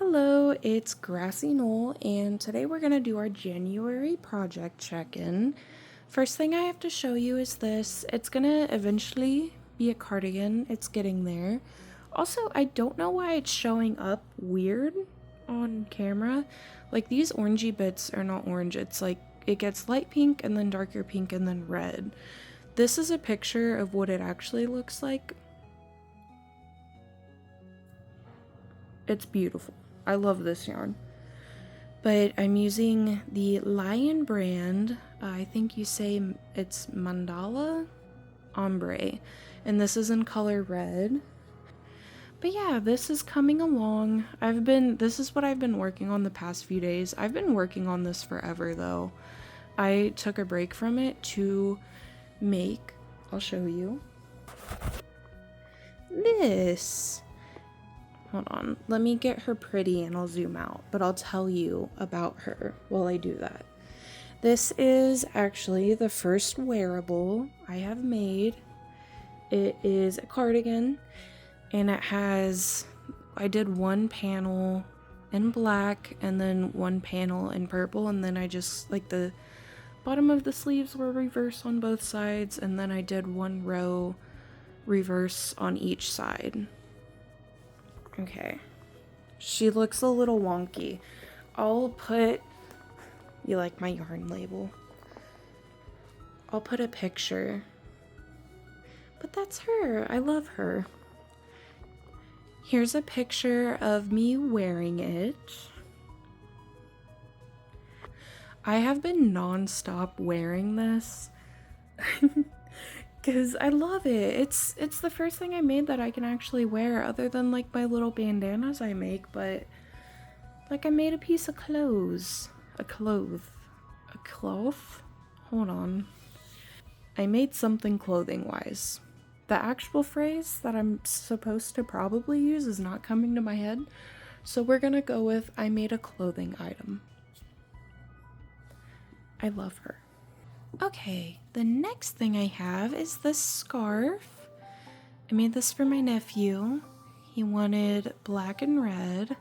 Hello, it's Grassy Knoll, and today we're going to do our January project check-in. First thing I have to show you is this. It's going to eventually be a cardigan. It's getting there. Also, I don't know why it's showing up weird on camera. Like, these orangey bits are not orange. It's like, it gets light pink and then darker pink and then red. This is a picture of what it actually looks like. It's beautiful. I love this yarn. But I'm using the Lion brand, I think you say it's Mandala Ombre, and this is in color red. But yeah, this is coming along. This is what I've been working on the past few days. I've been working on this forever though. I took a break from it to make, I'll show you, this. Hold on, let me get her pretty and I'll zoom out, but I'll tell you about her while I do that. This is actually the first wearable I have made. It is a cardigan, and I did one panel in black and then one panel in purple, and then I just, like, the bottom of the sleeves were reverse on both sides, and then I did one row reverse on each side. Okay, she looks a little wonky. You like my yarn label? I'll put a picture. But that's her. I love her. Here's a picture of me wearing it. I have been non-stop wearing this. Because I love it. It's the first thing I made that I can actually wear, other than like my little bandanas I make, but like I made a piece of clothes. A cloth? Hold on. I made something clothing wise. The actual phrase that I'm supposed to probably use is not coming to my head, so we're gonna go with I made a clothing item. I love her. Okay, the next thing I have is this scarf. I made this for my nephew. He wanted black and red.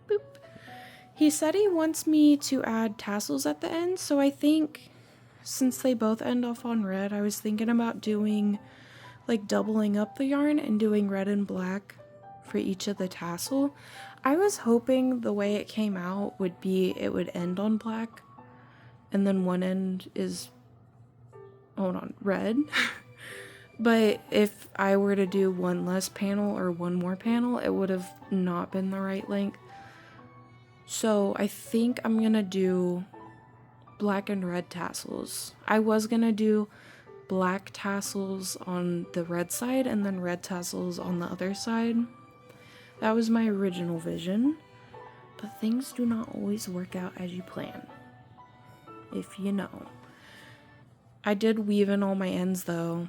Boop. He said he wants me to add tassels at the end, so I think since they both end off on red, I was thinking about doing, like, doubling up the yarn and doing red and black for each of the tassel. I was hoping the way it came out would be it would end on black, and then one end is, red. But if I were to do one less panel or one more panel, it would have not been the right length. So I think I'm gonna do black and red tassels. I was gonna do black tassels on the red side and then red tassels on the other side. That was my original vision, but things do not always work out as you plan, if you know. I did weave in all my ends though,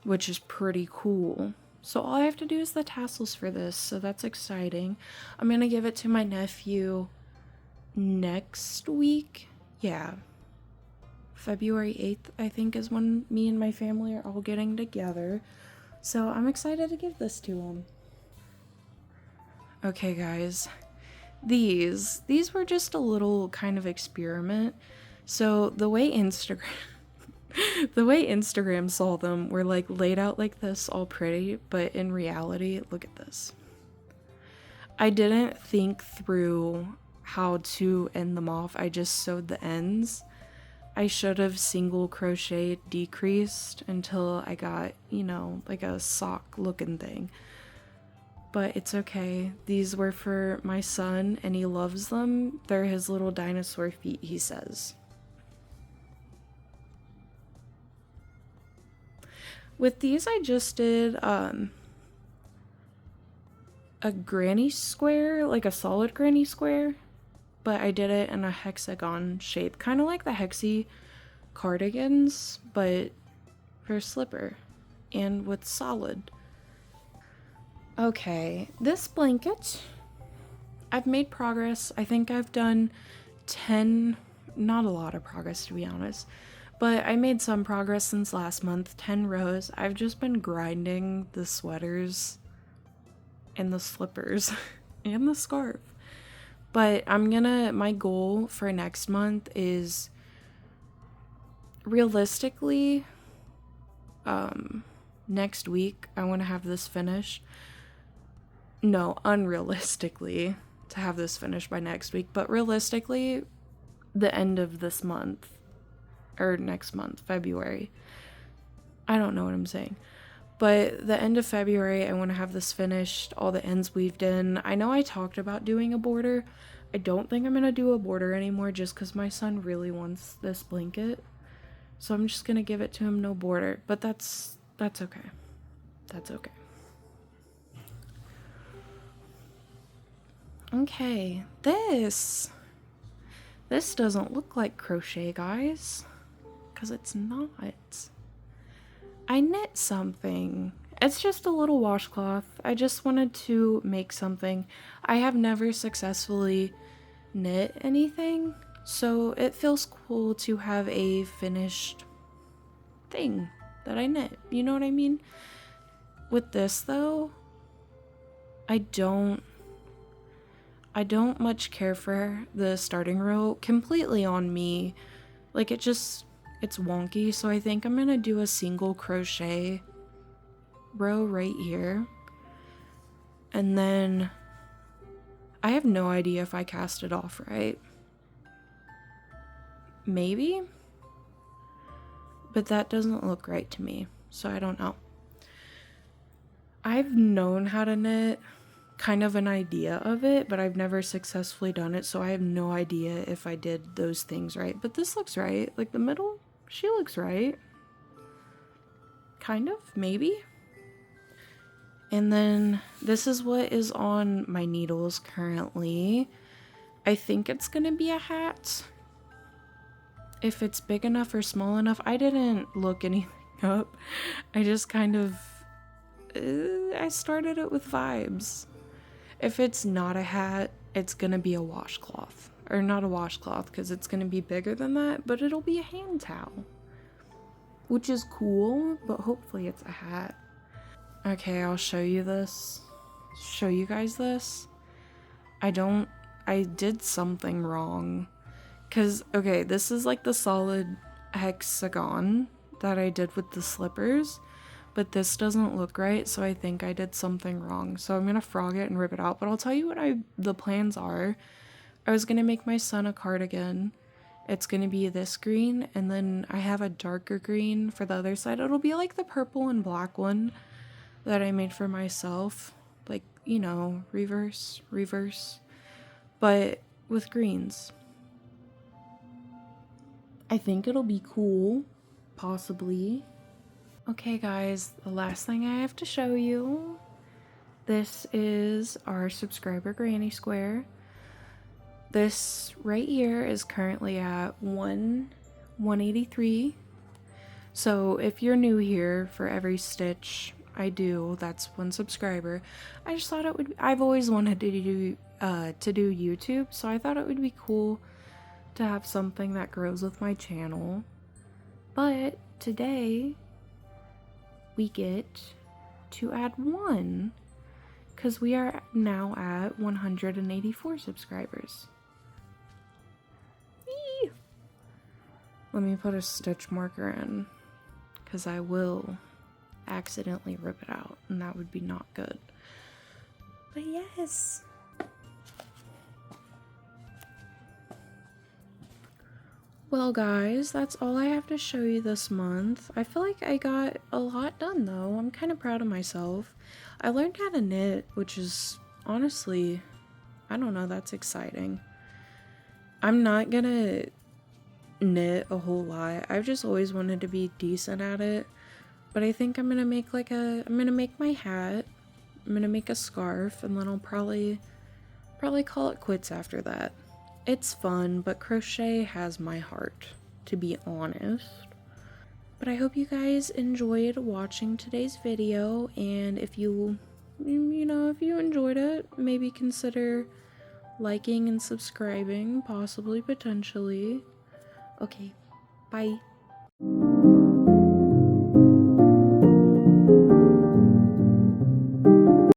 which is pretty cool. So all I have to do is the tassels for this, so that's exciting. I'm gonna give it to my nephew next week. Yeah. February 8th, I think, is when me and my family are all getting together. So I'm excited to give this to him. Okay, guys. These were just a little kind of experiment. So the way Instagram saw them were like laid out like this, all pretty, but in reality, look at this. I didn't think through how to end them off. I just sewed the ends. I should have single crocheted decreased until I got, like a sock looking thing. But it's okay. These were for my son and he loves them. They're his little dinosaur feet, he says. With these, I just did a granny square, like a solid granny square, but I did it in a hexagon shape, kind of like the hexy cardigans, but for a slipper and with solid. Okay, this blanket, I've made progress. I think I've done 10, not a lot of progress to be honest, but I made some progress since last month, 10 rows. I've just been grinding the sweaters and the slippers and the scarf. But my goal for next month is realistically, next week, I want to have this finished. No, unrealistically, to have this finished by next week, but realistically, the end of this month, or next month, February. I don't know what I'm saying. But the end of February, I want to have this finished, all the ends weaved in. I know I talked about doing a border. I don't think I'm going to do a border anymore just because my son really wants this blanket. So I'm just going to give it to him, no border. But that's okay. That's okay. Okay, this doesn't look like crochet, guys. Because it's not. I knit something. It's just a little washcloth. I just wanted to make something. I have never successfully knit anything, so it feels cool to have a finished thing that I knit. You know what I mean? With this though, I don't much care for the starting row. Completely on me. Like it's wonky, so I think I'm gonna do a single crochet row right here. And then I have no idea if I cast it off right. Maybe? But that doesn't look right to me, so I don't know. I've known how to knit, kind of an idea of it, but I've never successfully done it, so I have no idea if I did those things right. But this looks right. Like the middle, she looks right. Kind of, maybe. And then this is what is on my needles currently. I think it's gonna be a hat. If it's big enough or small enough, I didn't look anything up. I just kind of, I started it with vibes. If it's not a hat, it's gonna be a washcloth. Or not a washcloth, because it's gonna be bigger than that, but it'll be a hand towel. Which is cool, but hopefully it's a hat. Okay, I'll show you this. Show you guys this. I did something wrong. Because, okay, this is like the solid hexagon that I did with the slippers. But this doesn't look right, so I think I did something wrong. So I'm going to frog it and rip it out. But I'll tell you what the plans are. I was going to make my son a cardigan. It's going to be this green, and then I have a darker green for the other side. It'll be like the purple and black one that I made for myself. Like, you know, reverse. But with greens. I think it'll be cool. Possibly. Okay guys, the last thing I have to show you. This is our subscriber granny square. This right here is currently at 183. So if you're new here, for every stitch I do, that's 1 subscriber. I just thought it would, I've always wanted to do YouTube, so I thought it would be cool to have something that grows with my channel. But today we get to add 1 because we are now at 184 subscribers. Eee! Let me put a stitch marker in because I will accidentally rip it out and that would be not good. But yes. Well guys, that's all I have to show you this month. I feel like I got a lot done though. I'm kind of proud of myself. I learned how to knit, which is honestly, I don't know, that's exciting. I'm not gonna knit a whole lot. I've just always wanted to be decent at it. But I think I'm gonna make I'm gonna make my hat, I'm gonna make a scarf, and then I'll probably call it quits after that. It's fun, but crochet has my heart, to be honest. But I hope you guys enjoyed watching today's video, and if you enjoyed it, maybe consider liking and subscribing, possibly, potentially. Okay, bye.